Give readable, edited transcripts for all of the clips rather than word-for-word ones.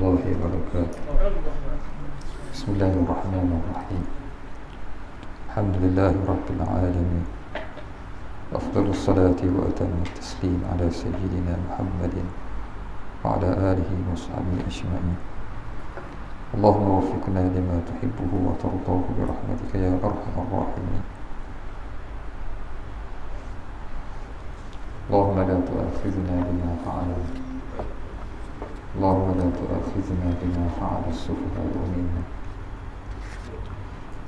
الله وبركاته. بسم الله الرحمن الرحيم. الحمد لله رب العالمين، أفضل الصلاة وأتم التسليم على سيدنا محمد وعلى آله وصحبه أجمعين. اللهم وفقنا لما تحبه وترضاه برحمتك يا أرحم الراحمين. اللهم لا تؤاخذنا بما فعلنا، اللهم لا تؤاخذنا بما فعل السفهاء منا،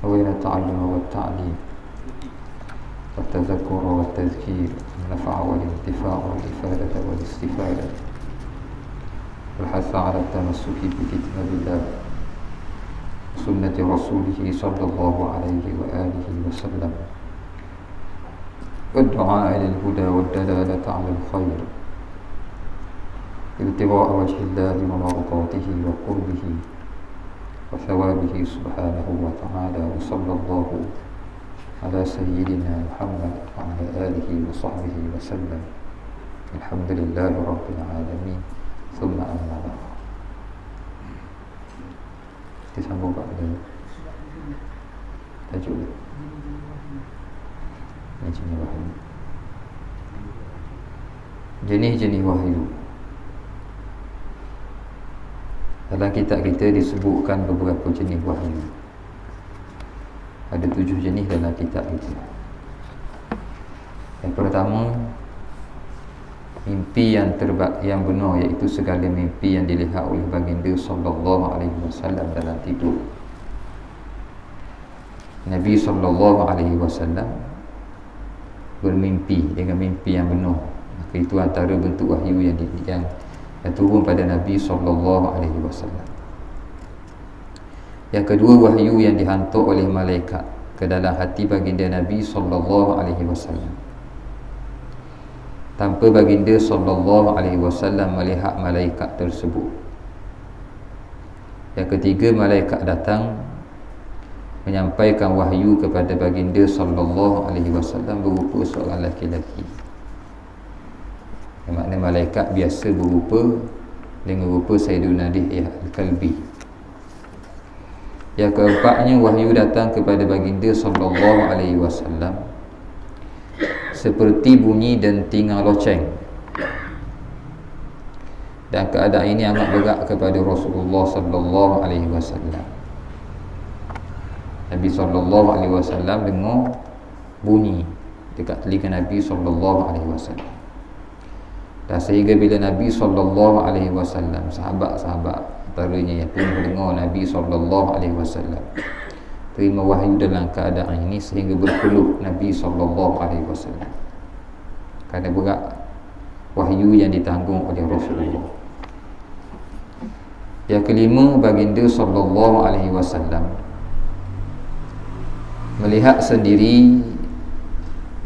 وبين التعلم والتعليم والتذكر والتذكير، النفع والانتفاع والإفادة والاستفادة، والحث على التمسك بكتاب الله وسنة رسوله صلى الله عليه وآله وسلم، والدعاء للهدى والدلالة على الخير، ابتغاء وجه الله ومرضاته وقربه وثوابه سبحانه وتعالى. وصلى الله على سيدنا محمد وعلى آله وصحبه وسلم. الحمد لله رب العالمين. ثم أما بعد. Disambung Pak ada tajuk ini jenis wahyu. Jenis-jenis wahyu. Dalam kitab kita disebutkan beberapa jenis wahyu. Ada 7 jenis dalam kitab kita. Yang pertama, mimpi yang benar, iaitu segala mimpi yang dilihat oleh baginda sallallahu alaihi wasallam dalam tidur. Nabi sallallahu alaihi wasallam bermimpi dengan mimpi yang benar. Maka itu antara bentuk wahyu yang turun pada Nabi sallallahu alaihi wasallam. Yang kedua, wahyu yang dihantar oleh malaikat ke dalam hati baginda Nabi sallallahu alaihi wasallam, tanpa baginda sallallahu alaihi wasallam melihat malaikat tersebut. Yang ketiga, malaikat datang menyampaikan wahyu kepada baginda sallallahu alaihi wasallam berupa seorang lelaki-lelaki. Yang makna malaikat biasa berupa dengan rupa Sayyiduna Dihya Al-Kalbi. Yang keempatnya, wahyu datang kepada baginda sallallahu alaihi wasallam seperti bunyi dentingan loceng, dan keadaan ini amat berat kepada Rasulullah sallallahu alaihi wasallam. Nabi sallallahu alaihi wasallam dengar bunyi dekat telinga Nabi sallallahu alaihi wasallam. Dan sehingga bila Nabi sallallahu alaihi wasallam, sahabat-sahabat antaranya yang pun mendengar Nabi sallallahu alaihi wasallam terima wahyu dalam keadaan ini, sehingga berpeluh Nabi sallallahu alaihi wasallam kerana berat wahyu yang ditanggung oleh Rasulullah. Yang kelima, baginda sallallahu alaihi wasallam melihat sendiri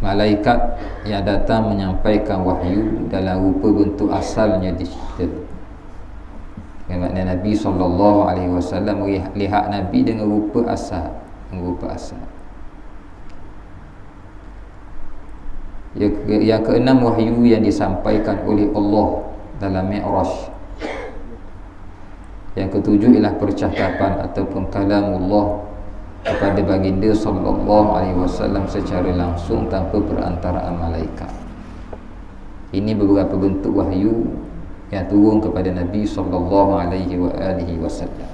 malaikat yang datang menyampaikan wahyu dalam rupa bentuk asalnya di situ. Yang makna Nabi sallallahu alaihi wasallam lihat Nabi dengan rupa asal. Yang keenam, wahyu yang disampaikan oleh Allah dalam Mi'raj. Yang ketujuh ialah percakapan ataupun kalamullah kepada baginda sallallahu alaihi wasallam secara langsung tanpa perantaraan malaikat. Ini beberapa bentuk wahyu yang turun kepada Nabi sallallahu alaihi wasallam.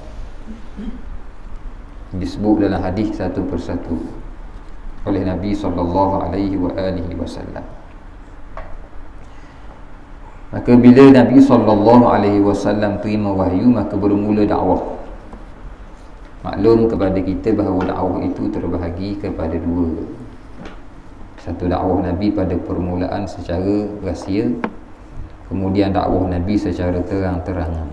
Disebut dalam hadis satu persatu oleh Nabi sallallahu alaihi wasallam. Maka bila Nabi sallallahu alaihi wasallam terima wahyu, maka bermula dakwah. Maklum kepada kita bahawa dakwah itu terbahagi kepada 2. Satu, dakwah Nabi pada permulaan secara rahsia, kemudian dakwah Nabi secara terang-terangan.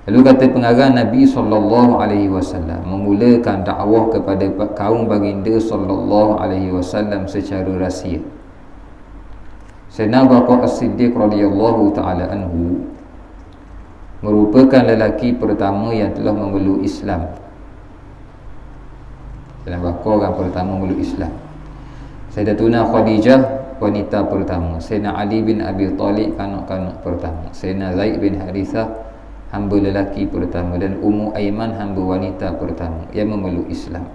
Lalu kata pengarang, Nabi sallallahu alaihi wasallam memulakan dakwah kepada kaum baginda sallallahu alaihi wasallam secara rahsia. Sayyidina Abu Bakar As-Siddiq radhiyallahu taala anhu merupakan lelaki pertama yang telah memeluk Islam. Sayyidina Abu Bakar orang pertama memeluk Islam. Sayyidatuna Khadijah wanita pertama. Sayyidina Ali bin Abi Talib kanak-kanak pertama. Sayyidina Zaid bin Harithah hamba lelaki pertama, dan Ummu Aiman hamba wanita pertama yang memeluk Islam.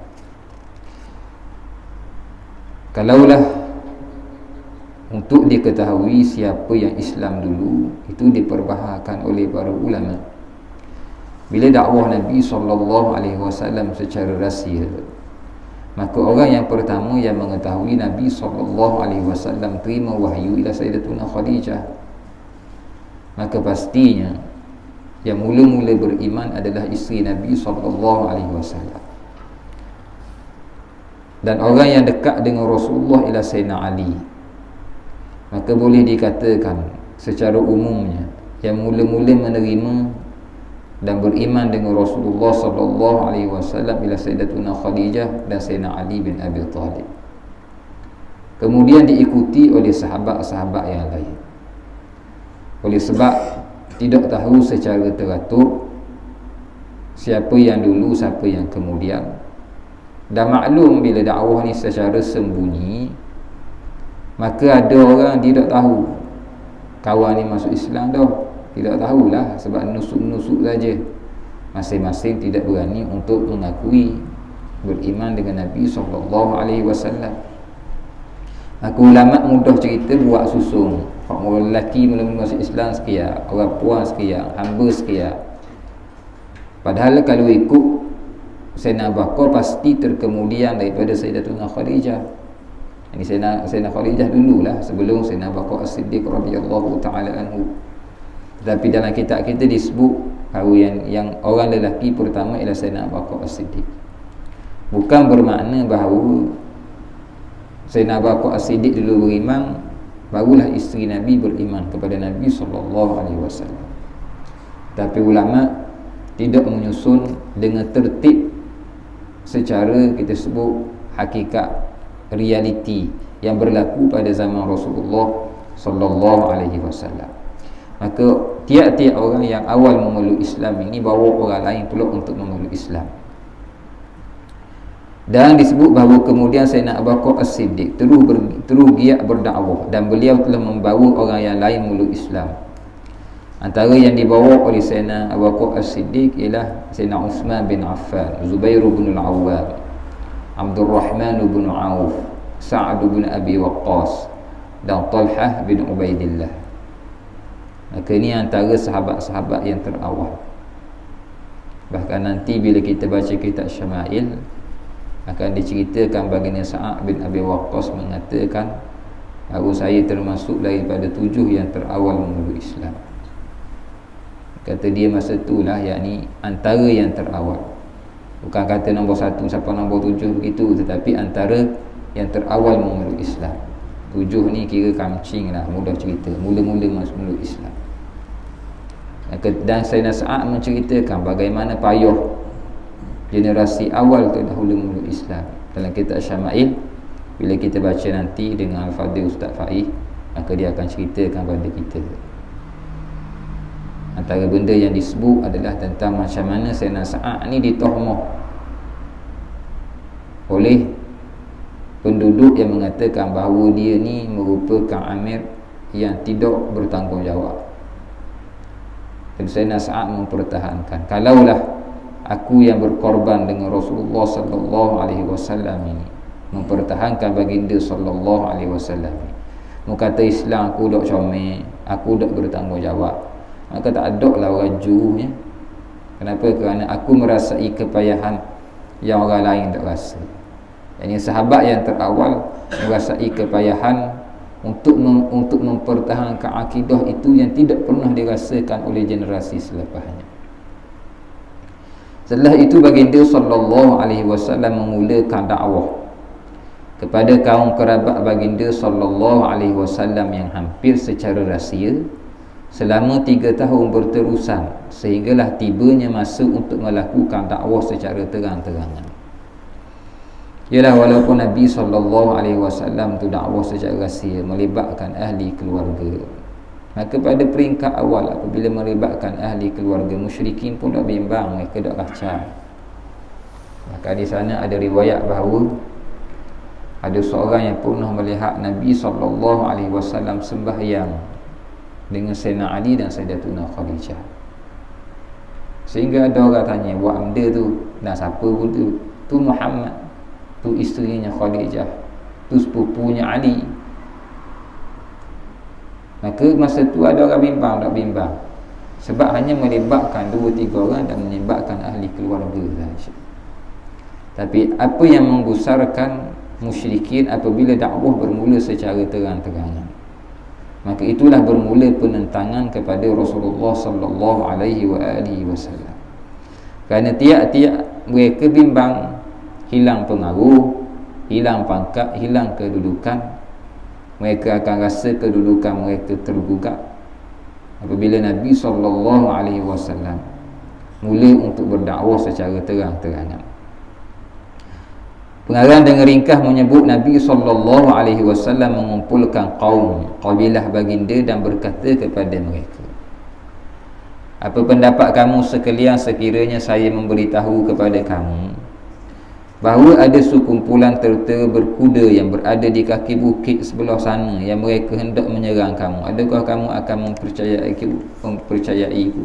Kalaulah untuk diketahui siapa yang Islam dulu, itu diperbahasakan oleh para ulama. Bila dakwah Nabi SAW secara rahsia, maka orang yang pertama yang mengetahui Nabi SAW terima wahyu ila Sayyidatuna Khadijah, maka pastinya yang mula-mula beriman adalah isteri Nabi SAW. Dan orang yang dekat dengan Rasulullah ialah Sayyidina Ali. Maka boleh dikatakan secara umumnya yang mula-mula menerima dan beriman dengan Rasulullah SAW ialah Sayyidatuna Khadijah dan Sayyidina Ali bin Abi Talib. Kemudian diikuti oleh sahabat-sahabat yang lain. Oleh sebab tidak tahu secara teratur siapa yang dulu, siapa yang kemudian. Dan maklum bila dakwah ni secara sembunyi, maka ada orang tidak tahu kawan ni masuk Islam dah, tidak tahulah sebab nusuk-nusuk saja. Masing-masing tidak berani untuk mengakui beriman dengan Nabi SAW. Maka ulama mudah cerita buat susung. Orang lelaki mula-mula masuk Islam sekian, orang puan sekian, hamba sekian. Padahal kalau ikut Sayyidina Abu Bakar pasti terkemudian daripada Sayyidatuna Khadijah. Ini Sayyidina Khadijah dululah sebelum Sayyidina Abu Bakar As-Siddiq radhiyallahu taala anhu. Tapi dalam kitab kita disebut bahawa yang orang lelaki pertama ialah Sayyidina Abu Bakar As-Siddiq. Bukan bermakna bahawa Sayyidina Abu Bakar As-Siddiq dulu beriman, barulah isteri Nabi beriman kepada Nabi SAW. Tapi ulama tidak menyusun dengan tertib secara kita sebut hakikat realiti yang berlaku pada zaman Rasulullah SAW. Maka tiap-tiap orang yang awal memeluk Islam ini bawa orang lain pula untuk memeluk Islam. Dan disebut bahawa kemudian Sayyidina Abu Bakar As-Siddiq terus giat berdakwah dan beliau telah membawa orang yang lain memeluk Islam. Antara yang dibawa oleh Sayyidina Abu Bakar As-Siddiq ialah Sayyidina Uthman bin Affan, Zubair bin Al-Awwam, Abdul Rahman bin Auf, Sa'ad bin Abi Waqqas dan Talhah bin Ubaidillah. Maka ini antara sahabat-sahabat yang terawal. Bahkan nanti bila kita baca kitab Syama'il akan diceritakan baginda Sa'ad bin Abi Waqqas mengatakan bahawa saya termasuk daripada 7 yang terawal memeluk Islam. Kata dia masa itulah, yakni antara yang terawal. Bukan kata nombor 1 sampai nombor 7 begitu, tetapi antara yang terawal memeluk Islam. 7 ni kira kamcing lah, mudah cerita, mula-mula masuk memeluk Islam. Dan Sayyidina Sa'ad menceritakan bagaimana payah generasi awal terdahulu memeluk Islam. Dalam kitab Syama'il, bila kita baca nanti dengan Al-Fadhil Ustaz Faiz, maka dia akan ceritakan pada kita. Antara benda yang disebut adalah tentang macam mana Sayyidina Sa'ad ni ditohmah oleh penduduk yang mengatakan bahawa dia ni merupakan amir yang tidak bertanggungjawab. Dan Sayyidina Sa'ad mempertahankan, kalaulah aku yang berkorban dengan Rasulullah SAW ini, mempertahankan baginda SAW, kata Islam aku dok comel, aku dok bertanggungjawab, maka tak ada lah orang juruhnya. Kenapa? Kerana aku merasai kepayahan yang orang lain tak rasa. Yang sahabat yang terawal merasai kepayahan untuk mempertahankan akidah itu yang tidak pernah dirasakan oleh generasi selepasnya. Setelah itu baginda SAW memulakan dakwah kepada kaum kerabat baginda SAW yang hampir secara rahsia selama 3 tahun berterusan, sehinggalah tibanya masa untuk melakukan dakwah secara terang-terangan. Ialah walaupun Nabi SAW tu dakwah secara rahsia, melibatkan ahli keluarga, maka pada peringkat awal apabila melibatkan ahli keluarga, musyrikin pun dah bimbang, mereka dah kacau. Maka di sana ada riwayat bahawa ada seorang yang pernah melihat Nabi SAW sembahyang dengan Sayyidina Ali dan Sayyidatuna Khadijah. Sehingga ada orang tanya, buat benda tu nak siapa pun tu Muhammad, tu isterinya Khadijah, tu sepupunya Ali. Maka masa tu ada orang bimbang, tak bimbang, sebab hanya melibatkan 2-3 orang dan melibatkan ahli keluarga sahaja. Tapi apa yang menggusarkan musyrikin apabila dakwah bermula secara terang-terangan, maka itulah bermula penentangan kepada Rasulullah sallallahu alaihi wasallam. Kerana tiap-tiap mereka bimbang, hilang pengaruh, hilang pangkat, hilang kedudukan, mereka akan rasa kedudukan mereka tergugat apabila Nabi sallallahu alaihi wasallam mula untuk berdakwah secara terang-terangan. Pengarang dengan ringkas menyebut Nabi sallallahu alaihi wasallam mengumpulkan kaum kabilah baginda dan berkata kepada mereka, apa pendapat kamu sekalian sekiranya saya memberitahu kepada kamu bahawa ada sekumpulan tentera berkuda yang berada di kaki bukit sebelah sana yang mereka hendak menyerang kamu? Adakah kamu akan mempercayaiku?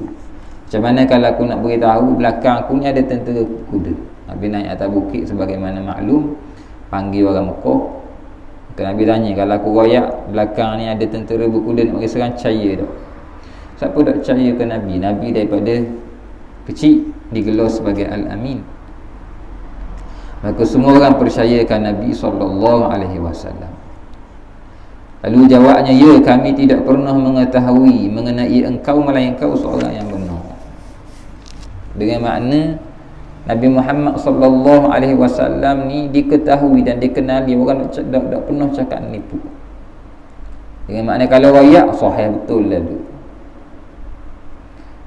Macam mana kalau aku nak beritahu belakang aku ni ada tentera kuda? Nabi naik atas bukit sebagaimana maklum, panggil orang Mekah. Maka Nabi tanya, kalau aku royak belakang ni ada tentera berkuda nak pergi serang, percaya tak? Siapa tak percaya ke Nabi? Nabi daripada kecil digelar sebagai Al-Amin. Maka semua orang percayakan Nabi SAW. Lalu jawabnya, ya, kami tidak pernah mengetahui mengenai engkau melainkan engkau seorang yang benar. Dengan makna Nabi Muhammad SAW ni diketahui dan dikenali, orang tak pernah cakap nipu. Dengan makna kalau rakyat sahih betul lah tu.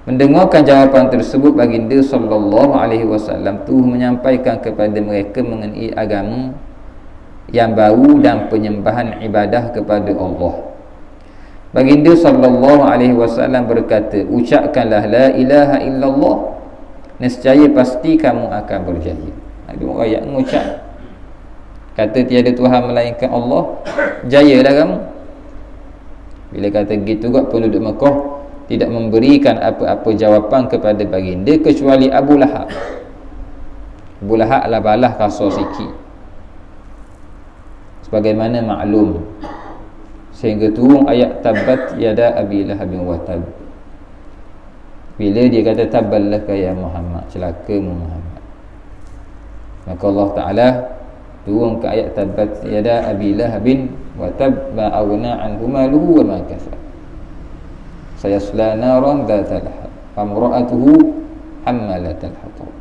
Mendengarkan jawapan tersebut, baginda SAW tu menyampaikan kepada mereka mengenai agama yang baru dan penyembahan ibadah kepada Allah. Baginda SAW berkata, ucapkanlah la ilaha illallah, nescaya pasti kamu akan berjaya. Ada orang yang mengucap kata tiada Tuhan melainkan Allah, jayalah kamu. Bila kata gitu juga, penduduk Mekah tidak memberikan apa-apa jawapan kepada baginda kecuali Abu Lahab. Abu Lahab lah balah kasar sikit, sebagaimana maklum, sehingga turun ayat tabbat yada abi lahabin wa tab. Bila dia kata taballaka ya Muhammad, celakamu Muhammad, maka Allah Ta'ala turun ke ayat tabbat yada abi lahabin wa tab ma aghna anhu maluhu wa ma kasab sayasla naran dhatal lahab famra'atuhu hammalatal hatab.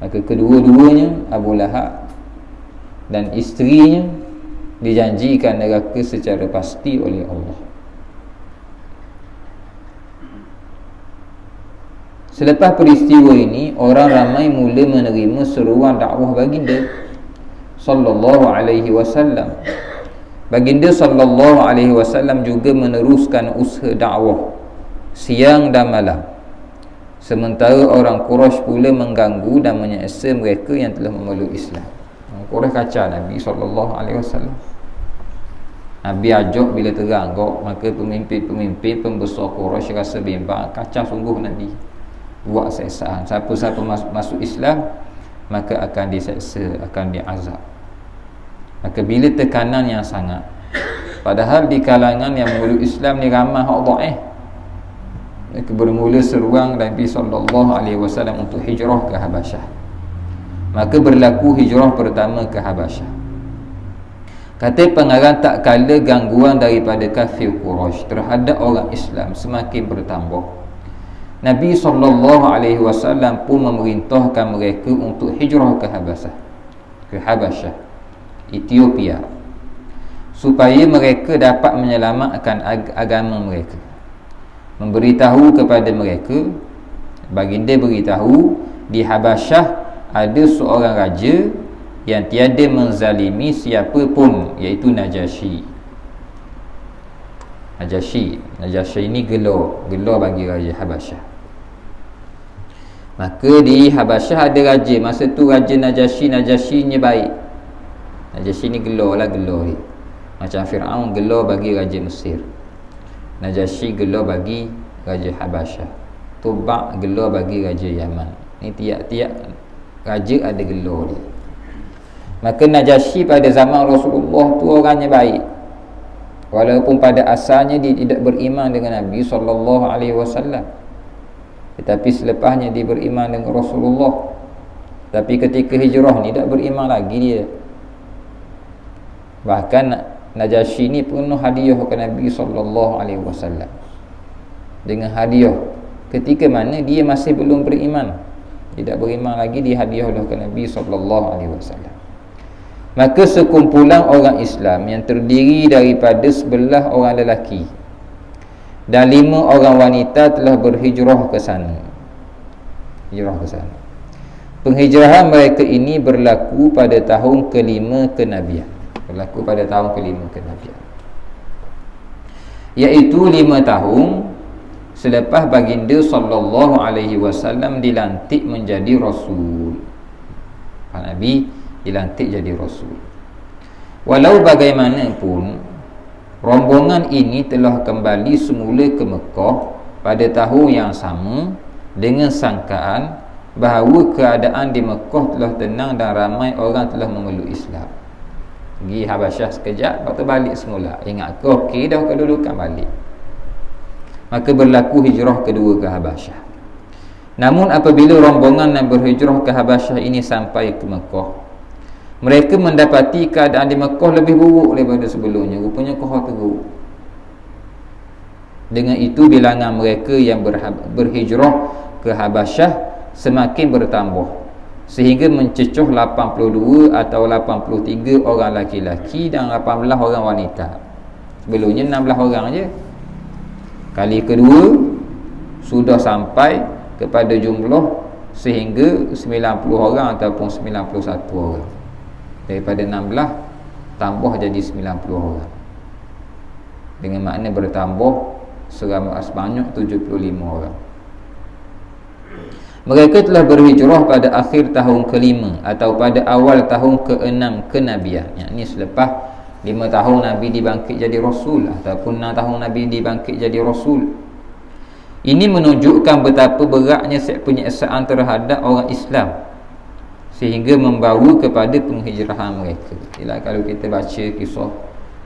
Maka kedua-duanya, Abu Lahab dan isterinya, dijanjikan neraka secara pasti oleh Allah. Selepas peristiwa ini, orang ramai mula menerima seruan dakwah baginda sallallahu alaihi wasallam. Baginda sallallahu alaihi wasallam juga meneruskan usaha dakwah siang dan malam, sementara orang Quraisy pula mengganggu dan menyeksa mereka yang telah memeluk Islam. Orang Quraisy kacau Nabi sallallahu alaihi wasallam. Nabi ajak bila terang kok, maka pemimpin-pemimpin pembesar Quraisy rasa bimbang, kacau sungguh Nabi, buat seksaan. Siapa-siapa masuk Islam maka akan diseksa, akan diazab. Maka bila tekanan yang sangat, padahal di kalangan yang memeluk Islam ni ramai hak dhaif, maka bermula seruan Nabi SAW untuk hijrah ke Habasyah. Maka berlaku hijrah pertama ke Habasyah. Kata pengarang, tak kala gangguan daripada kafir Quraisy terhadap orang Islam semakin bertambah, Nabi SAW pun memerintahkan mereka untuk hijrah ke Habasyah, Ethiopia, supaya mereka dapat menyelamatkan agama mereka. Memberitahu kepada mereka, baginda beritahu, di Habasyah ada seorang raja yang tiada menzalimi siapa pun, iaitu Najasyi. Najasyi ini gelar bagi raja Habasyah. Maka di Habasyah ada raja, masa tu raja Najasyinya baik. Najasyi ni gelar ni. Macam Fir'aun gelar bagi raja Mesir, Najasyi gelar bagi raja Habasyah. Tubak gelar bagi Raja Yaman. Ni tiap-tiap raja ada gelar dia. Maka Najasyi pada zaman Rasulullah tu orangnya baik. Walaupun pada asalnya dia tidak beriman dengan Nabi SAW, tetapi selepasnya dia beriman dengan Rasulullah. Tapi ketika hijrah ni tak beriman lagi dia. Bahkan Najasyi ni penuh hadiah ke Nabi SAW. Dengan hadiah ketika mana dia masih belum beriman, tidak beriman lagi, dia hadiah ke Nabi SAW. Maka sekumpulan orang Islam yang terdiri daripada 11 orang lelaki dan 5 orang wanita telah berhijrah ke sana. Hijrah ke sana. Penghijrahan mereka ini berlaku pada tahun ke-5 kenabian. Berlaku pada tahun ke-5 kenabian. Iaitu 5 tahun selepas baginda sallallahu alaihi wasallam dilantik menjadi rasul. Nabi dilantik jadi rasul. Walau bagaimanapun, rombongan ini telah kembali semula ke Mekah pada tahun yang sama dengan sangkaan bahawa keadaan di Mekah telah tenang dan ramai orang telah memeluk Islam. Pergi Habasyah sekejap, lepas tu balik semula. Ingat ke okey dah kedudukan balik. Maka berlaku hijrah kedua ke Habasyah. Namun apabila rombongan yang berhijrah ke Habasyah ini sampai ke Mekah, mereka mendapati keadaan di Mekah lebih buruk daripada sebelumnya. Rupanya Mekah teruk. Dengan itu bilangan mereka yang berhijrah ke Habasyah semakin bertambah, sehingga mencecoh 82 atau 83 orang laki-laki dan 18 orang wanita. Sebelumnya 16 orang je. Kali kedua sudah sampai kepada jumlah sehingga 90 orang ataupun 91 orang. Daripada 16 tambah jadi 90 orang. Dengan makna bertambah sebanyak 75 orang. Mereka telah berhijrah pada akhir tahun ke-5 atau pada awal tahun ke-6 kenabian. Yakni selepas 5 tahun Nabi dibangkit jadi Rasul ataupun 6 tahun Nabi dibangkit jadi Rasul. Ini menunjukkan betapa beratnya penyiksaan terhadap orang Islam sehingga membawa kepada penghijrahan mereka. Ialah kalau kita baca kisah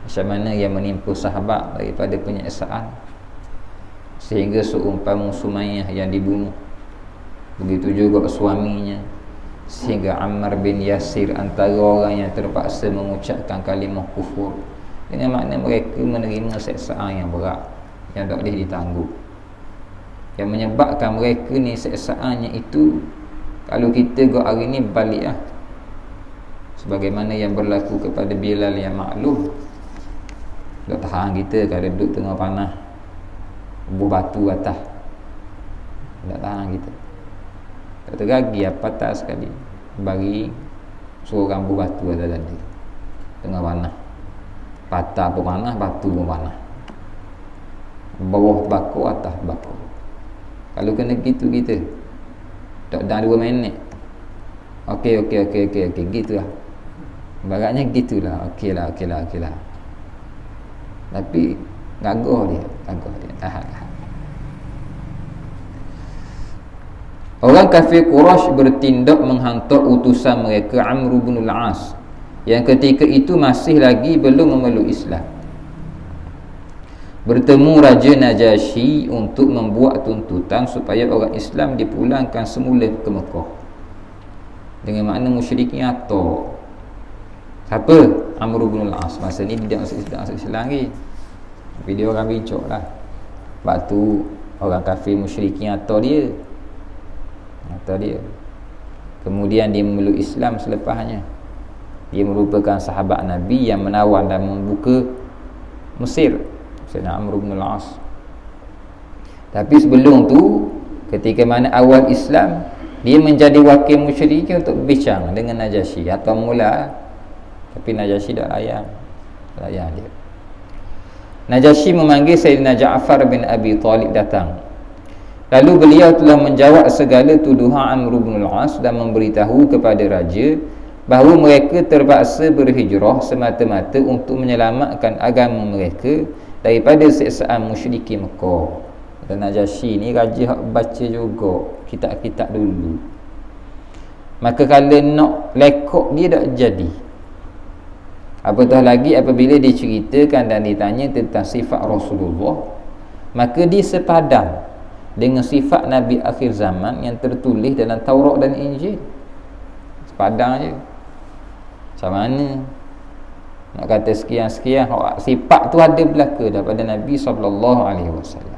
macam mana yang menimpa sahabat daripada penyiksaan, sehingga seumpama Sumayyah yang dibunuh, begitu juga suaminya, sehingga Ammar bin Yasir antara orang yang terpaksa mengucapkan kalimah kufur, dengan makna mereka menerima seksaan yang berat yang tak boleh ditanggung. Yang menyebabkan mereka ni seksaannya itu, kalau kita go hari ni balik lah, sebagaimana yang berlaku kepada Bilal yang maklum, tak tahan kita kalau duduk tengah panah buah batu atas, tak tahan kita, tak tergagi apa tak sekali bagi seorang buah batu atas tadi tengah panah, patah pun panah, batu pun panah, bawah bakar atas bakar. Kalau kena gitu kita tak dah 2 minit. Okey gitulah. Baratnya gitulah. Okeylah. Tapi gagah dia. Orang kafir Quraisy bertindak menghantar utusan mereka Amr bin al-As yang ketika itu masih lagi belum memeluk Islam, bertemu Raja Najasyi untuk membuat tuntutan supaya orang Islam dipulangkan semula ke Mekah. Dengan makna musyrikin atau siapa? Amr bin al-As. Masa ni dia tak masuk Islam lagi, tapi dia orang bincang lah. Sebab tu orang kafir musyrikin atau dia kemudian dia memeluk Islam selepasnya. Dia merupakan sahabat Nabi yang menawan dan membuka Mesir, Sayyidina Amr bin al-As. Tapi sebelum tu, ketika mana awal Islam, dia menjadi wakil musyrikin untuk berbincang dengan Najasyi atau mula. Tapi Najasyi tak layan dia. Najasyi memanggil Sayyidina Ja'far bin Abi Talib datang. Lalu beliau telah menjawab segala tuduhan Amr bin al-As dan memberitahu kepada raja bahawa mereka terpaksa berhijrah semata-mata untuk menyelamatkan agama mereka daripada siksaan musyrikin Mekah. Dan Najasyi ni raja hak baca juga kitab-kitab dulu. Maka kalau nak lekok dia tak jadi. Apatah lagi apabila diceritakan dan ditanya tentang sifat Rasulullah, maka dia sepadan dengan sifat Nabi akhir zaman yang tertulis dalam Taurat dan Injil. Sepadan je. Macam mana nak kata sekian-sekian, sifat tu ada belaka daripada Nabi SAW.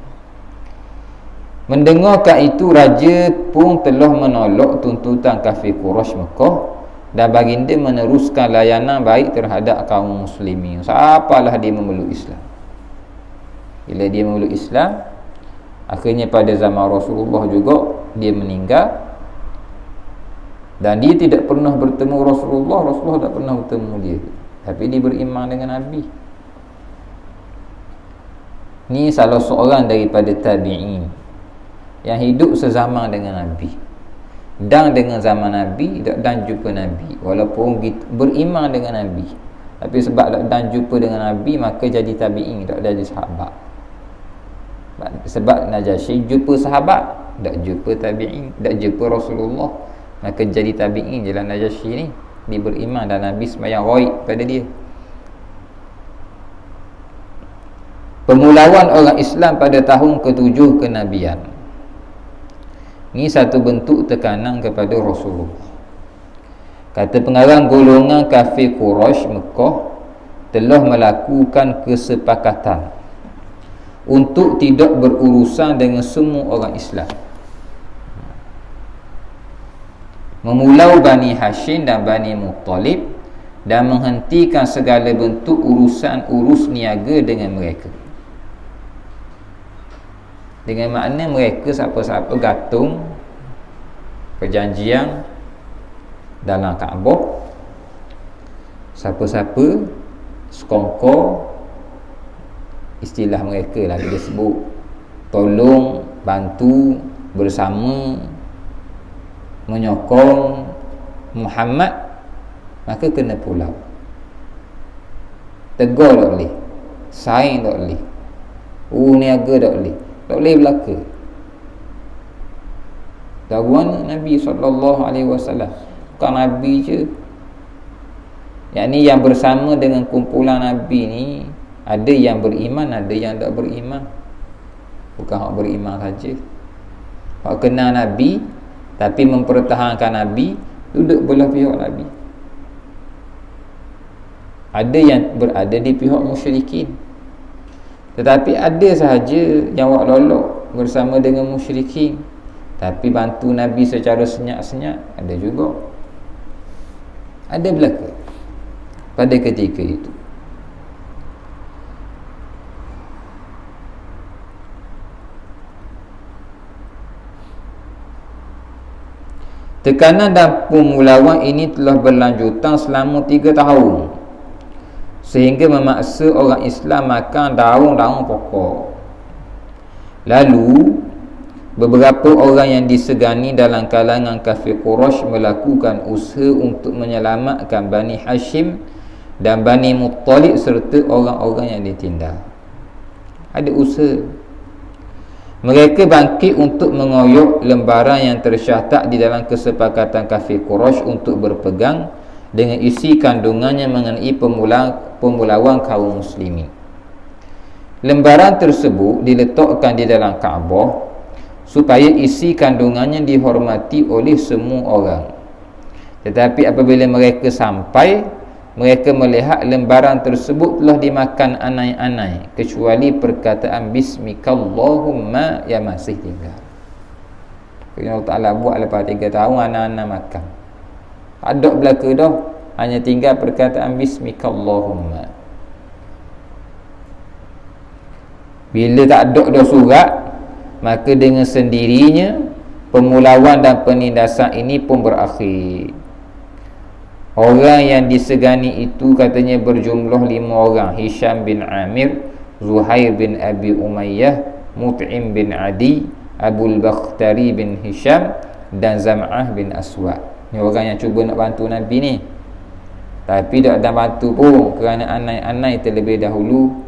Mendengarkan itu, raja pun telah menolak tuntutan kafir Quraisy Mekah dan baginda meneruskan layanan baik terhadap kaum muslimin. Apalah dia memeluk Islam. Bila dia memeluk Islam, akhirnya pada zaman Rasulullah juga dia meninggal dan dia tidak pernah bertemu Rasulullah tak pernah bertemu dia, tapi dia beriman dengan Nabi. Ni salah seorang daripada tabi'in yang hidup sezaman dengan Nabi dan dengan zaman Nabi dan jumpa Nabi, walaupun beriman dengan Nabi, tapi sebab dan jumpa dengan Nabi maka jadi tabi'in, tak jadi sahabat. Sebab Najasyi jumpa sahabat, tak jumpa tabi'in, tak jumpa Rasulullah, maka jadi tabi'in jalan Najasyi ni. Dia beriman dan Nabi sembahyang ghaib pada dia. Pemulawan orang Islam pada tahun ke-7 kenabian. Ini satu bentuk tekanan kepada Rasulullah. Kata pengarang, golongan kafir Quraisy Mekah telah melakukan kesepakatan untuk tidak berurusan dengan semua orang Islam, memulau Bani Hashim dan Bani Muttalib, dan menghentikan segala bentuk urusan urus niaga dengan mereka. Dengan makna mereka siapa-siapa gatung perjanjian dalam Kaabah, siapa-siapa sekongkol, istilah mereka lah dia sebut, tolong, bantu, bersama, menyokong Muhammad, maka kena pulau. Tegur tak boleh, saing tak boleh, niaga tak boleh, tak boleh belaka. Dakwaan Nabi SAW, bukan Nabi je, yang ni yang bersama dengan kumpulan Nabi ni, ada yang beriman, ada yang tak beriman. Bukan hak beriman saja, hak kenal Nabi tapi mempertahankan Nabi, duduk belah pihak Nabi. Ada yang berada di pihak musyrikin, tetapi ada sahaja yang wak lolok bersama dengan musyrikin tapi bantu Nabi secara senyap-senyap. Ada juga, ada belaka pada ketika itu. Tekanan dan pemulawan ini telah berlanjutan selama 3 tahun, sehingga memaksa orang Islam makan daun-daun pokok. Lalu beberapa orang yang disegani dalam kalangan kafir Quraisy melakukan usaha untuk menyelamatkan Bani Hashim dan Bani Muttalib serta orang-orang yang ditindas. Ada usaha. Mereka bangkit untuk mengoyok lembaran yang tersyahtak di dalam kesepakatan kafir Quraisy untuk berpegang dengan isi kandungannya mengenai pemulawan kaum muslimin. Lembaran tersebut diletakkan di dalam Kaabah supaya isi kandungannya dihormati oleh semua orang. Tetapi apabila mereka sampai, mereka melihat lembaran tersebut telah dimakan anai-anai, kecuali perkataan Bismikallahumma yang masih tinggal. Allah Ta'ala buat lepas 3 tahun, anak-anak makan. Ada belaka dah, hanya tinggal perkataan Bismikallahumma. Bila tak ada dah surat, maka dengan sendirinya pemulawan dan penindasan ini pun berakhir. Orang yang disegani itu katanya berjumlah 5 orang: Hisham bin Amir, Zuhair bin Abi Umayyah, Mut'im bin Adi, Abul Bakhtari bin Hisham, dan Zam'ah bin Aswad. Ni orang yang cuba nak bantu Nabi ni, tapi tak ada bantu pun kerana anai-anai terlebih dahulu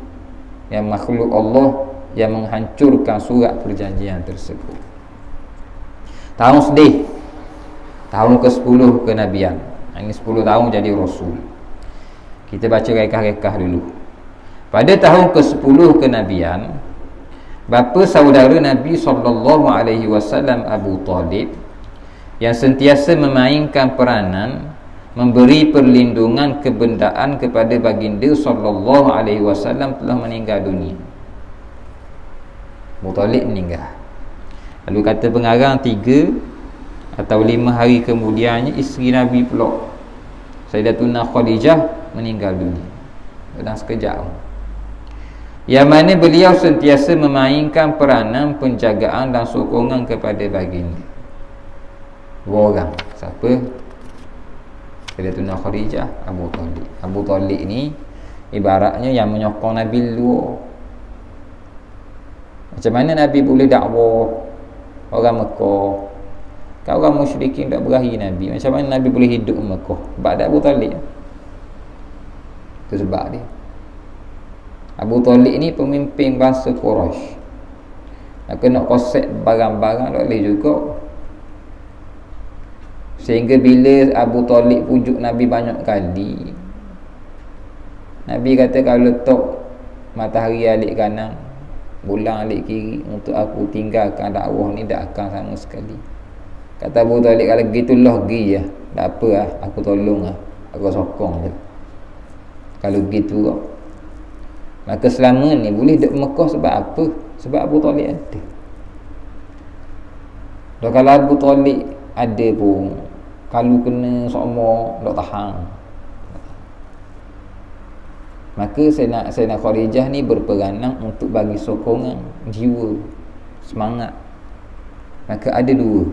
yang makhluk Allah yang menghancurkan surat perjanjian tersebut. Tahun sedih, tahun ke-10 kenabian. Ini 10 tahun jadi rasul. Kita baca rekah-rekah dulu. Pada tahun ke-10 kenabian, bapa saudara Nabi SAW Abu Talib, yang sentiasa memainkan peranan memberi perlindungan kebendaan kepada baginda SAW, telah meninggal dunia. Abu Talib meninggal. Lalu kata pengarang 3 atau 5 hari kemudiannya isteri Nabi pula, Sayyidatuna Khadijah, meninggal dunia dalam sekejap. Yang mana beliau sentiasa memainkan peranan penjagaan dan sokongan kepada baginda. 2 orang. Siapa? Sayyidatuna Khadijah, Abu Talib. Abu Talib ni ibaratnya yang menyokong Nabi luar. Macam mana Nabi boleh dakwah orang Mekah, kalau orang musyrikin tak berahi Nabi, macam mana Nabi boleh hidup di Mekah? Sebab ada Abu Talib. Itu sebab dia. Abu Talib ni pemimpin bangsa Quraisy. Nak nak konsep barang-barang tak boleh juga. Sehingga bila Abu Talib pujuk Nabi banyak kali, Nabi kata, kalau letak matahari alik kanan, bulan alik kiri, untuk aku tinggalkan dakwah ni tak akan sama sekali. Kata Abu Talib, kalau gitulah pergi ya, tak apa lah, aku tolong lah, aku sokong je. Kalau gitu lah. Maka selama ni boleh duduk Mekah sebab apa? Sebab Abu Talib ada. Dan kalau Abu Talib ada pun, kalau kena sama tak tahan. Maka Sayyidina Khadijah ni berperanan untuk bagi sokongan jiwa, semangat. Maka ada 2.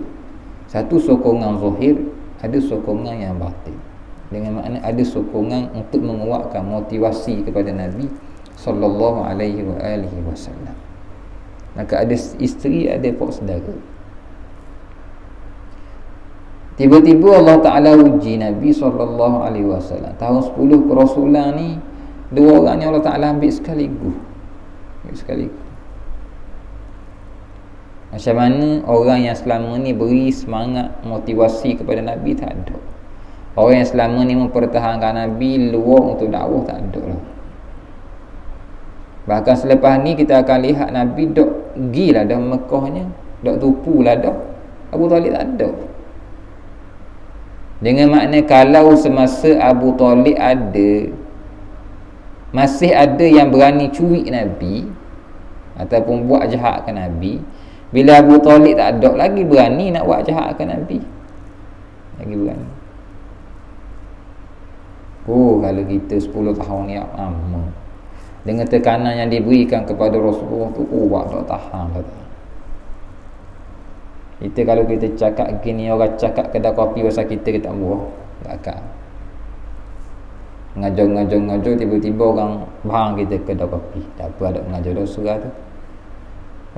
Satu sokongan zahir, ada sokongan yang batin. Dengan makna ada sokongan untuk menguatkan motivasi kepada Nabi sallallahu alaihi wasallam. Maka ada isteri, ada pak saudara. Tiba-tiba Allah Ta'ala uji Nabi sallallahu alaihi wasallam. Tahun 10 kerasulan ni, 2 orang yang Allah Ta'ala ambil sekaligus. Macam mana orang yang selama ni beri semangat, motivasi kepada Nabi, tak ada. Orang yang selama ni mempertahankan Nabi luar untuk dakwah, tak ada lah. Bahkan selepas ni kita akan lihat Nabi dok gilah dah Mekahnya, dok tupulah dah. Abu Talib tak ada. Dengan makna kalau semasa Abu Talib ada, masih ada yang berani curi Nabi ataupun buat jahat ke Nabi, bila Abu Talib tak ada lagi berani nak buat jahat ke Nabi, lagi berani. Kalau kita 10 tahun ni lama, dengan tekanan yang diberikan kepada Rasulullah tu, buat tak tahan. Kita kalau kita cakap gini, orang cakap kedai kopi pasal kita tak buah, tak akan. Ngajar, tiba-tiba orang bahang kita kedai kopi. Tak apa, ada mengajar dah surah tu.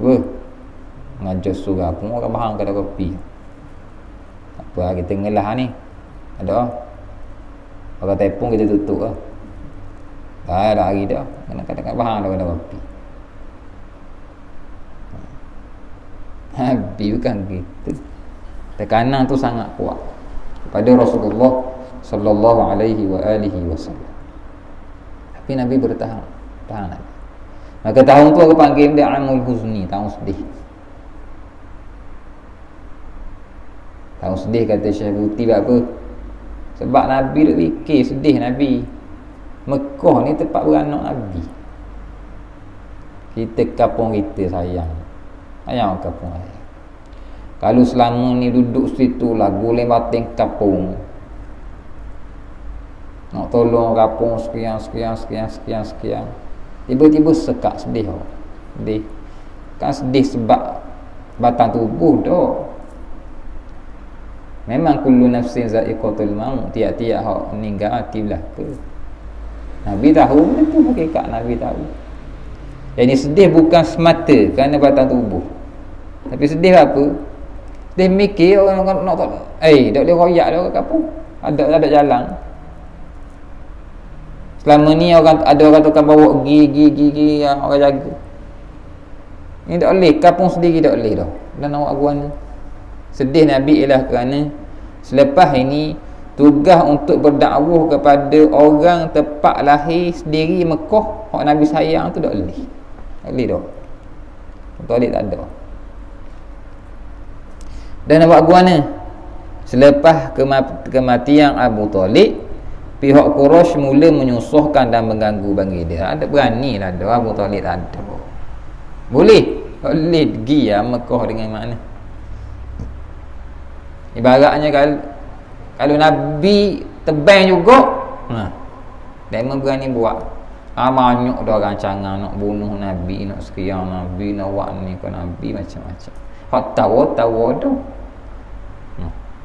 Apa? Mengajar surah pun orang bahang kedai kopi. Tak apa, kita ngelah ni. Ada. Orang telefon kita tutup lah. Tak ada hari dah. Kadang-kadang bahang dah kedai kopi. Habis bukan gitu. Tekanan tu sangat kuat pada Rasulullah sallallahu alaihi wasallam. Tapi Nabi bertahan. Tahan Nabi. Maka tahun tu aku panggil dia Amul Huzni, tahun sedih. Tahun sedih kata Syekh Buti. Apa? Sebab Nabi duk fikir sedih Nabi. Mekah ni tempat beranak Nabi. Kita kampung kita sayang. Sayang kampung saya. Kalau selama ni duduk situ lah, boleh batin kampung, nak tolong kampung sekian. Tiba-tiba sekak sedih. Sedih. Kan sedih sebab batang tubuh dah. Memang kullu nafsin za'iqatul maut, tiap-tiap hak meninggal mati belaka. Nabi tahu itu hakikat, Nabi tahu. Jadi sedih bukan semata kerana batang tubuh. Tapi sedih apa? Sedih mikir orang nak tolong. Tak boleh royak dah orang kampung. Ada jalan. Selama ni ada orang tukang bawa gigi yang orang jaga. Ni tak boleh, kapung sendiri tak boleh dah. Dan awak gua ni sedih Nabi ialah kerana selepas ini tugas untuk berdakwah kepada orang tempat lahir sendiri Mekah, hak Nabi sayang tu tak boleh. Tak boleh dah. Tak boleh, tak ada. Dan awak gua ni selepas kematian Abu Talib, pihak Quraisy mula menyusahkan dan mengganggu bagi dia. Ada berani lah dah Abu Talib tak ada. Boleh pergi ya Mekah dengan mana? Ibaratnya kalau Nabi tebang juga, dia berani buat. Banyak dah rancangan nak bunuh Nabi, nak sekian Nabi, nak buat ni ke Nabi, macam-macam. Hak tahu dah.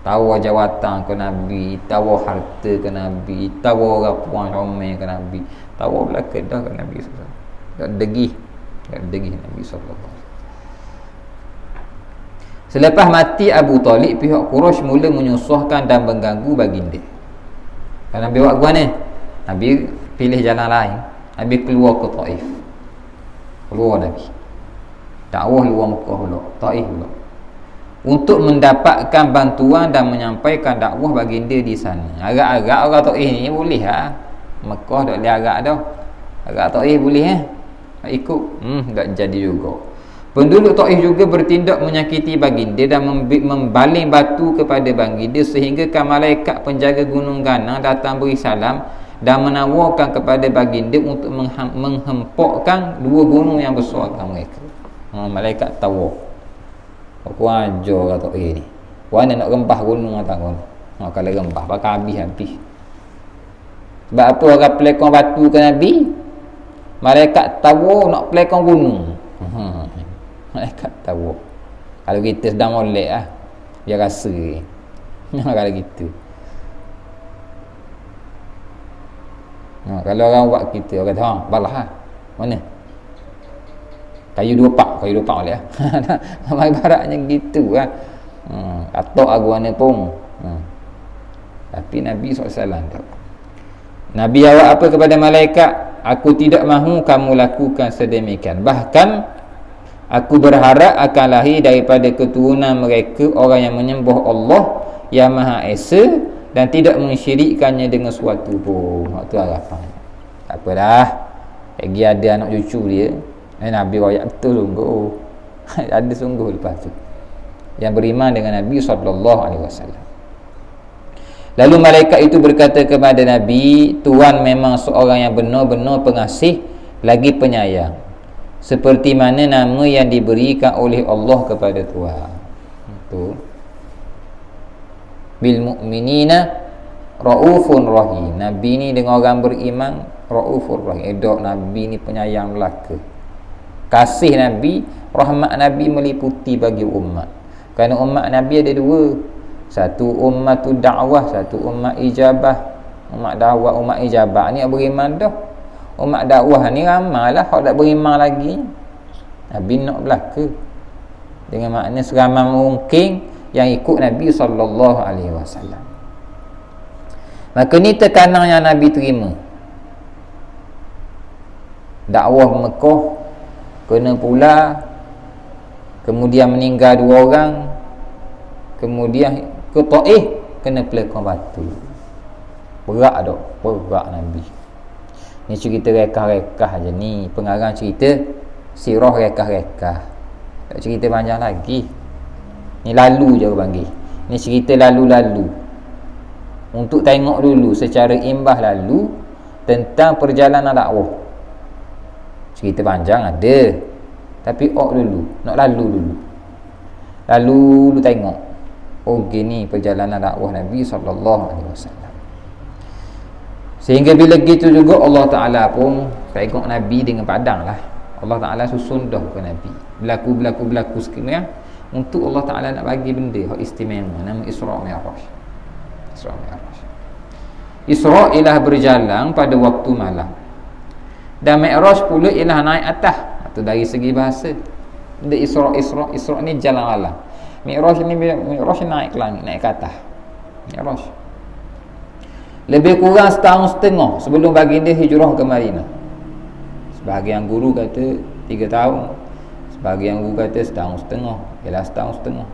Tahu jawatan ke Nabi, tahu harta ke Nabi, tahu rapuan ramai ke Nabi, tahu belaka dah ke Nabi sallallahu alaihi wasallam. Tak degih Nabi sallallahu alaihi wasallam. Selepas mati Abu Talib, pihak Quraisy mula menyusahkan dan mengganggu baginda. Kalau Nabi buat gua ni, Nabi pilih jalan lain. Nabi keluar ke Taif. Keluar Nabi. Dakwah luar Mekah pula, Taif pula. Untuk mendapatkan bantuan dan menyampaikan dakwah baginda di sana. Agak-agak orang Taif ni boleh ha. Mekah tak boleh agak dah. Agak Taif boleh ikut. Tak jadi juga. Penduduk Taif juga bertindak menyakiti baginda dan membaling batu kepada baginda sehingga malaikat penjaga gunung Ganang datang beri salam dan menawarkan kepada baginda untuk menghempokkan dua gunung yang besar akan mereka. Malaikat tawar. Aku ajar orang Taif ni. Mana nak rempah gunung atau gunung? Kalau rempah bakal habis. Sebab apa orang pelekon batu ke Nabi? Malaikat tawar nak pelekon gunung. Malaikat tahu. Kalau kita sedang molek dia rasa kalau gitu. Kalau orang buat kita, orang kata balah mana kayu dua pak molek ibaratnya gitu katok aku mana pun. Tapi Nabi SAW tak. Nabi jawab apa kepada malaikat? Aku tidak mahu kamu lakukan sedemikian. Bahkan aku berharap akan lahir daripada keturunan mereka orang yang menyembah Allah yang Maha Esa dan tidak mensyirikkannya dengan suatu pun. Itu harapan. Tak apalah. Lagi ada anak cucu dia. Nabi royak betul sungguh. Ada sungguh lepas tu. Yang beriman dengan Nabi SAW. Lalu malaikat itu berkata kepada Nabi, Tuhan memang seorang yang benar-benar pengasih lagi penyayang, seperti mana nama yang diberikan oleh Allah kepada Tuhan. Itu bil mu'minina raufun rahim. Nabi ni dengan orang beriman raufur rahim. Edok Nabi ni penyayang belaka. Kasih Nabi, rahmat Nabi meliputi bagi umat. Kerana umat Nabi ada dua. Satu ummatu dakwah, satu umat ijabah. Umat dakwah, umat ijabah ni beriman dah. Umat dakwah ni ramailah hak tak beriman lagi. Nabi nak belaka. Dengan makna seramai mungkin yang ikut Nabi SAW. Maka ni tekanan yang Nabi terima. Dakwah Mekah kena pula, kemudian meninggal dua orang, kemudian ke Taif kena pelekon batu. Berat dah, berat Nabi. Ni cerita rekah-rekah je ni. Pengarang cerita sirah rekah-rekah. Tak cerita panjang lagi. Ni lalu je orang panggil. Ni cerita lalu-lalu. Untuk tengok dulu secara imbas lalu tentang perjalanan dakwah. Cerita panjang ada. Tapi dulu, nak lalu dulu. Lalu tengok. Oh gini perjalanan dakwah Nabi SAW. Sehingga bila gitu juga Allah Ta'ala pun tengok Nabi dengan padang lah. Allah Ta'ala susun dah ke Nabi. Berlaku sekiranya untuk Allah Ta'ala nak bagi benda yang istimewa. Nama Isra' Mi'raj. Isra' ialah berjalan pada waktu malam. Dan Mi'raj pula ialah naik atas. Itu dari segi bahasa. Dia Isra' ni jalan malam. Mi'raj naik ke langit, naik ke atas. Mi'raj lebih kurang setahun setengah sebelum baginda hijrah ke Madinah. Sebahagian guru kata 3 tahun, Sebahagian guru kata setahun setengah. Ialah setahun setengah.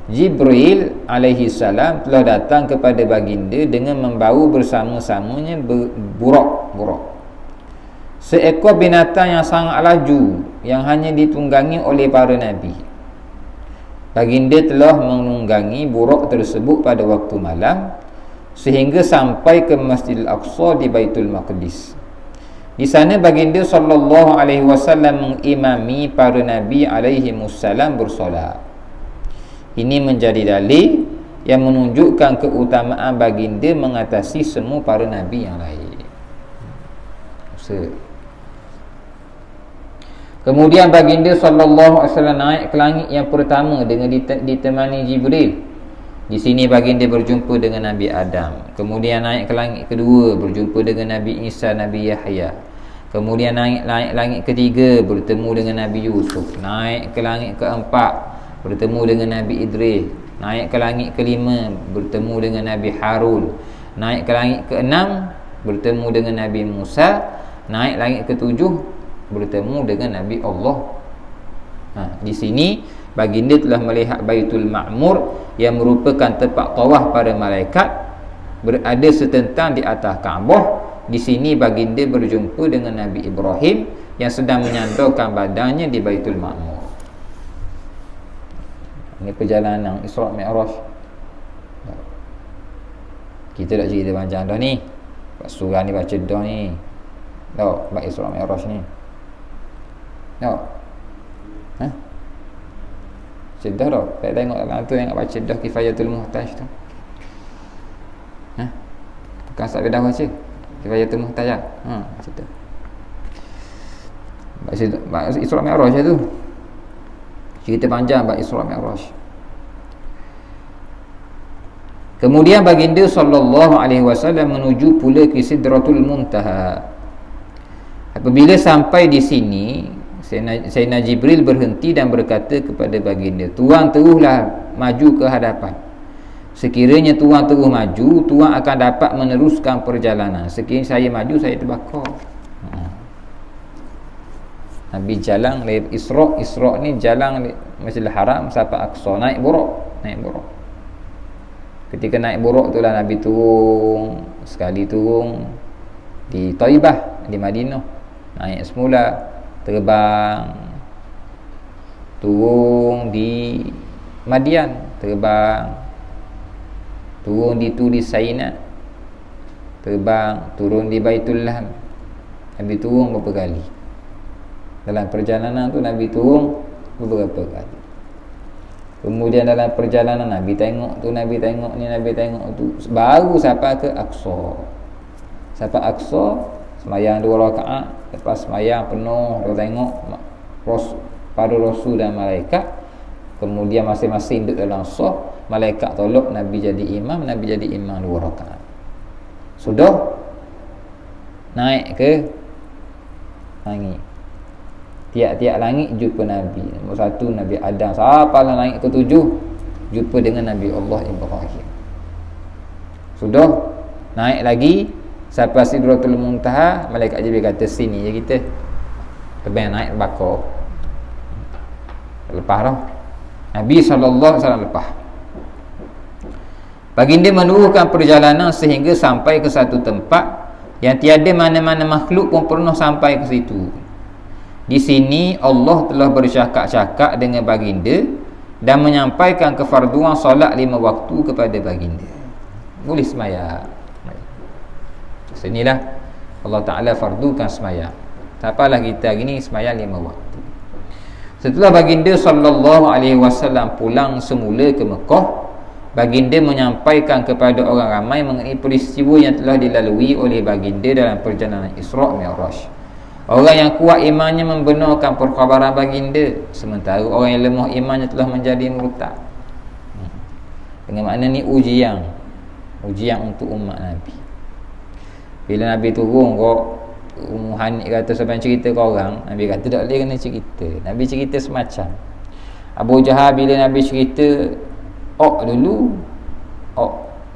Jibril alaihi salam telah datang kepada baginda dengan membawa bersama-samanya buraq. Seekor binatang yang sangat laju yang hanya ditunggangi oleh para nabi. Baginda telah menunggangi buraq tersebut pada waktu malam sehingga sampai ke Masjidil Aqsa di Baitul Maqdis. Di sana baginda sallallahu alaihi wasallam mengimami para nabi alaihi wassalam bersolat. Ini menjadi dalil yang menunjukkan keutamaan baginda mengatasi semua para nabi yang lain. Kemudian baginda sallallahu alaihi wasallam naik ke langit yang pertama dengan ditemani Jibril. Di sini baginda berjumpa dengan Nabi Adam. Kemudian naik ke langit kedua, berjumpa dengan Nabi Isa, Nabi Yahya. Kemudian naik langit ketiga, bertemu dengan Nabi Yusuf. Naik ke langit keempat, bertemu dengan Nabi Idris. Naik ke langit kelima, bertemu dengan Nabi Harun. Naik ke langit keenam, bertemu dengan Nabi Musa. Naik langit ketujuh, bertemu dengan Nabi Allah. Di sini baginda telah melihat Baitul Ma'mur yang merupakan tempat tawaf para malaikat, berada setentang di atas Kaabah. Di sini baginda berjumpa dengan Nabi Ibrahim yang sedang menyandarkan badannya di Baitul Ma'mur. Ini perjalanan Isra' Mi'raj. Kita dah cerita panjang dah ni. Pak surah ni baca dah ni. Tahu bab Isra' Mi'raj ni. Tahu? Cedah dah. Tak tengok dalam tu yang baca dah Kifayatul Muhtaj tu. Bukan sampai dah baca Kifayatul Muhtaj. Cedah. Bab Isra' Mi'raj tu. Cerita panjang bab Isra' Mi'raj. Kemudian baginda sallallahu alaihi wasallam menuju pula ke Sidratul Muntaha. Apabila sampai di sini, Sayyidina Jibril berhenti dan berkata kepada baginda, "Tuan teruslah maju ke hadapan. Sekiranya tuan terus maju, tuan akan dapat meneruskan perjalanan. Sekiranya saya maju, saya terbakar." Nabi jalan Isra' ni jalan Masjidil Haram sampai Aqsa, naik buraq. Ketika naik buraq tu lah Nabi turun di Taibah, di Madinah. Naik semula, terbang, turun di Madian, terbang, turun di Turi Saina, terbang, turun di Baitul Laham. Nabi turun beberapa kali. Dalam perjalanan tu Nabi turun beberapa kali. Kemudian dalam perjalanan Nabi tengok tu, Nabi tengok ni, Nabi tengok tu, baru sampai ke Aqsa. Sampai Aqsa, sembahyang 2 rakaat. Lepas sembahyang penuh, dia tengok para rasul dan malaikat. Kemudian masing-masing duduk dalam saf. Malaikat tolak Nabi jadi imam, Nabi jadi imam 2 rakaat. Sudah naik ke langit. Tiap-tiap langit jumpa Nabi. Nombor 1 Nabi Adam. Sampailah langit ke-7, jumpa dengan Nabi Allah Ibrahim. Sudah naik lagi sampai Sidratul Muntaha. Malaikat Jibril kata, "Sini je kita." Terbang naik bakar. Lepas dah Nabi SAW lepas. Baginda meneruskan perjalanan sehingga sampai ke satu tempat yang tiada mana-mana makhluk pun pernah sampai ke situ. Di sini Allah telah bercakap-cakap dengan baginda dan menyampaikan kefarduan solat 5 waktu kepada baginda. Boleh sembahyang. Sinilah Allah Ta'ala fardukan sembahyang. Tak apalah kita hari ni sembahyang 5 waktu. Setelah baginda sallallahu alaihi wasallam pulang semula ke Mekah, baginda menyampaikan kepada orang ramai mengenai peristiwa yang telah dilalui oleh baginda dalam perjalanan Isra' Mi'raj. Orang yang kuat imannya membenarkan perkhabaran baginda, sementara orang yang lemah imannya telah menjadi murtad. Dengan makna ni ujian untuk umat Nabi. Bila Nabi turun kok Hanif kata sampai cerita ke orang, Nabi kata tak boleh kena cerita. Nabi cerita semacam Abu Jahal bila Nabi cerita dulu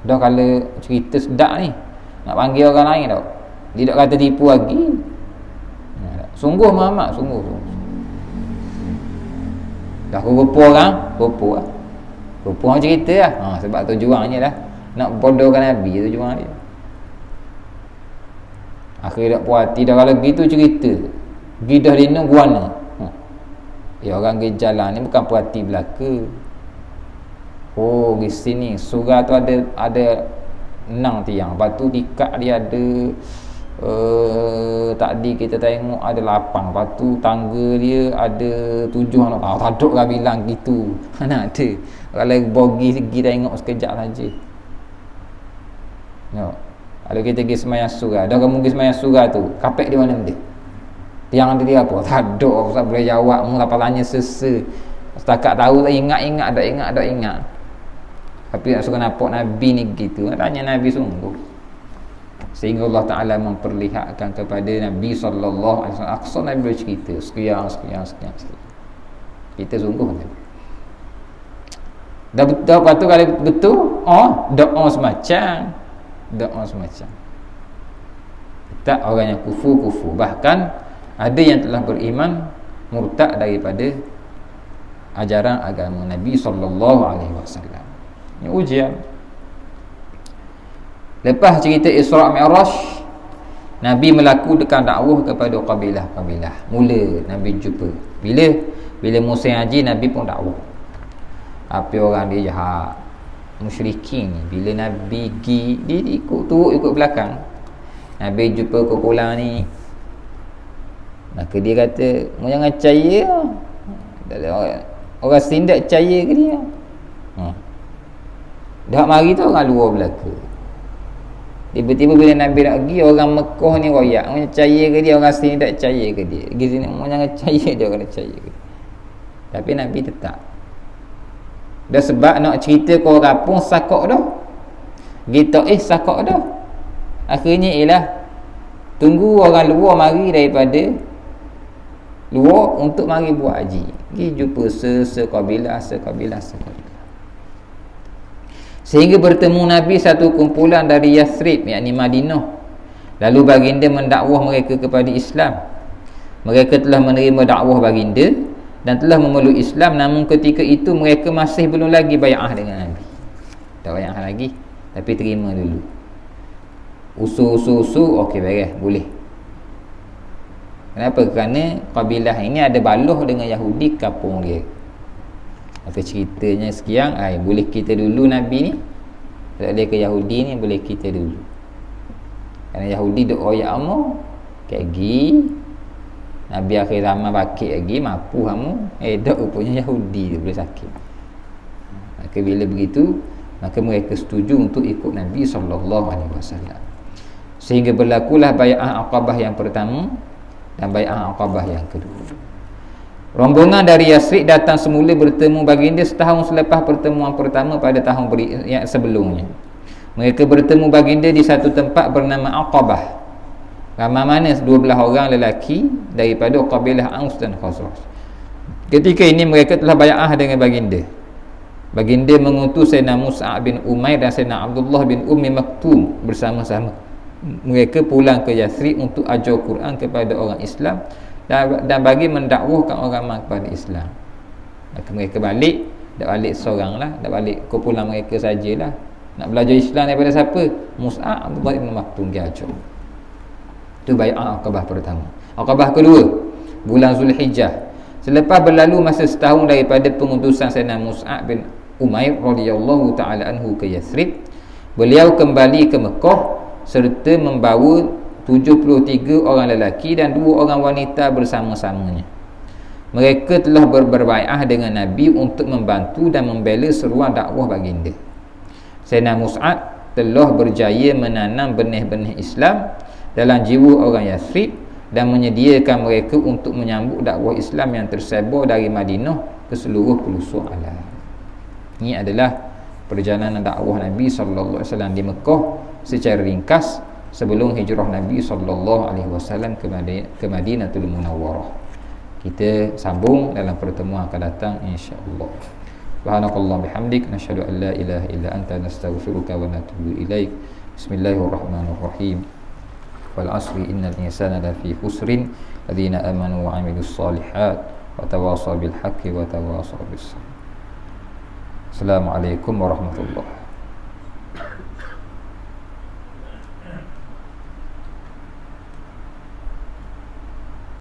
dah kalau cerita sedap ni nak panggil orang lain tau. Dia tak kata tipu lagi. Sungguh Muhammad, sungguh. Dah rupa orang, rupa lah. Rupa orang cerita lah. Sebab tu juangnya lah nak bodohkan Nabi tu juang dia. Akhirnya tak puas hati dah, kalau gitu cerita. Gidah dina guana. Ya orang pergi jalan ni bukan puas hati belaka. Oh, di sini surah tu ada 6 tiang. Lepas tu tikat dia ada tadi kita tengok ada 8. Lepas tu tangga dia ada 7 anak. Tak duk lah bilang gitu. Mana ada. Kalau bogi pergi tengok sekejap saja. No. Kalau kita pergi semayang surah, dah kamu pergi semayang surah tu, kapek di mana dia? Tiang dia apa? Tak duk. Apa boleh jawab mu apa tanya sesa. Setakat tahu tak ingat, tak ingat. Tapi nak suruh nampak Nabi ni gitu, tanya Nabi sungguh. Sehingga Allah Ta'ala memperlihatkan kepada Nabi SAW Aqsa Nabi boleh cerita sekian. Kita sungguh kan? Dah betul. Lepas tu kalau betul, doa semacam tak orang yang kufur. Bahkan ada yang telah beriman murtad daripada ajaran agama Nabi SAW. Ini ujian. Lepas cerita Isra' Mi'raj, Nabi melakukan dakwah kepada kabilah-kabilah. Mula Nabi jumpa. Bila musim haji, Nabi pun dakwah. Apa orang dia jahat, musyrikin ni, bila Nabi pergi, dia ikut belakang. Nabi jumpa kumpulan ni, maka dia kata, mu jangan percaya. Orang sini tak percaya ke dia? Dah mari tu orang luar belaka. Tiba-tiba bila Nabi nak pergi, orang Mekah ni royak, mu percaya ke dia? Orang sini tak percaya ke dia? Pergi sini, mu jangan percaya dia, orang percaya ke dia? Tapi Nabi tetap. Dah sebab nak cerita ke orang pun sakok dah. Kita sakok dah. Akhirnya ialah tunggu orang luar mari daripada luar untuk mari buat haji. Pergi jumpa sekabilah. Sehingga bertemu Nabi satu kumpulan dari Yathrib, yakni Madinah. Lalu baginda mendakwah mereka kepada Islam. Mereka telah menerima dakwah baginda dan telah memeluk Islam, namun ketika itu mereka masih belum lagi bai'ah dengan Nabi. Tak bai'ah lagi, tapi terima dulu. Usul, okey beres, boleh. Kenapa? Kerana kabilah ini ada baloh dengan Yahudi kampung dia. Maka ceritanya sekian, boleh kita dulu Nabi ni. Kalau dia ke Yahudi ni, boleh kita dulu. Kerana Yahudi duk royak amu, kegi Nabi akhir zaman bakit lagi, mampu kamu. Dok rupanya Yahudi dia boleh sakit. Maka bila begitu, maka mereka setuju untuk ikut Nabi SAW. Sehingga berlakulah bai'ah Aqabah yang pertama dan bai'ah Aqabah yang kedua. Rombongan dari Yathrib datang semula bertemu baginda setahun selepas pertemuan pertama pada tahun yang sebelumnya. Mereka bertemu baginda di satu tempat bernama Aqabah. Ramai mana 12 orang lelaki daripada kabilah Aus dan Khazraj. Ketika ini mereka telah bai'ah dengan baginda. Baginda mengutus Sayyidina Mus'ab bin Umair dan Sayyidina Abdullah bin Ummi Maktum bersama-sama. Mereka pulang ke Yathrib untuk ajar Quran kepada orang Islam dan bagi mendakwahkan orang kepada Islam. Maka mereka balik, tak balik seorang lah, tak balik kumpulan mereka sajalah. Nak belajar Islam daripada siapa? Mus'ab, Abdullah bin Maktum dia ajar. Itu bai'ah Aqabah pertama. Aqabah kedua, bulan Zulhijjah. Selepas berlalu masa setahun daripada pengutusan Sayyidina Mus'ab bin Umair radhiyallahu ta'ala anhu ke Yathrib, beliau kembali ke Mekah serta membawa 73 orang lelaki dan 2 orang wanita bersama-samanya. Mereka telah berbai'ah dengan Nabi untuk membantu dan membela seruan dakwah baginda. Sayyidina Mus'ab telah berjaya menanam benih-benih Islam dalam jiwa orang Yathrib dan menyediakan mereka untuk menyambut dakwah Islam yang tersebar dari Madinah ke seluruh pelosok alam. Ini adalah perjalanan dakwah Nabi SAW di Mekah secara ringkas sebelum hijrah Nabi SAW ke Madinatul Munawwarah. Kita sambung dalam pertemuan akan datang insya-Allah. Subhanakallah bihamdik, nasyhadu an la ilaha illa anta, nastaghfiruka wa natubu ilaik. Bismillahirrahmanirrahim. Wal 'asri innal insana lafi khusrin, ladzina amanu wa 'amilus shalihat wa tawasaw bil haqqi wa tawasaw bis sabr. Assalamualaikum warahmatullahi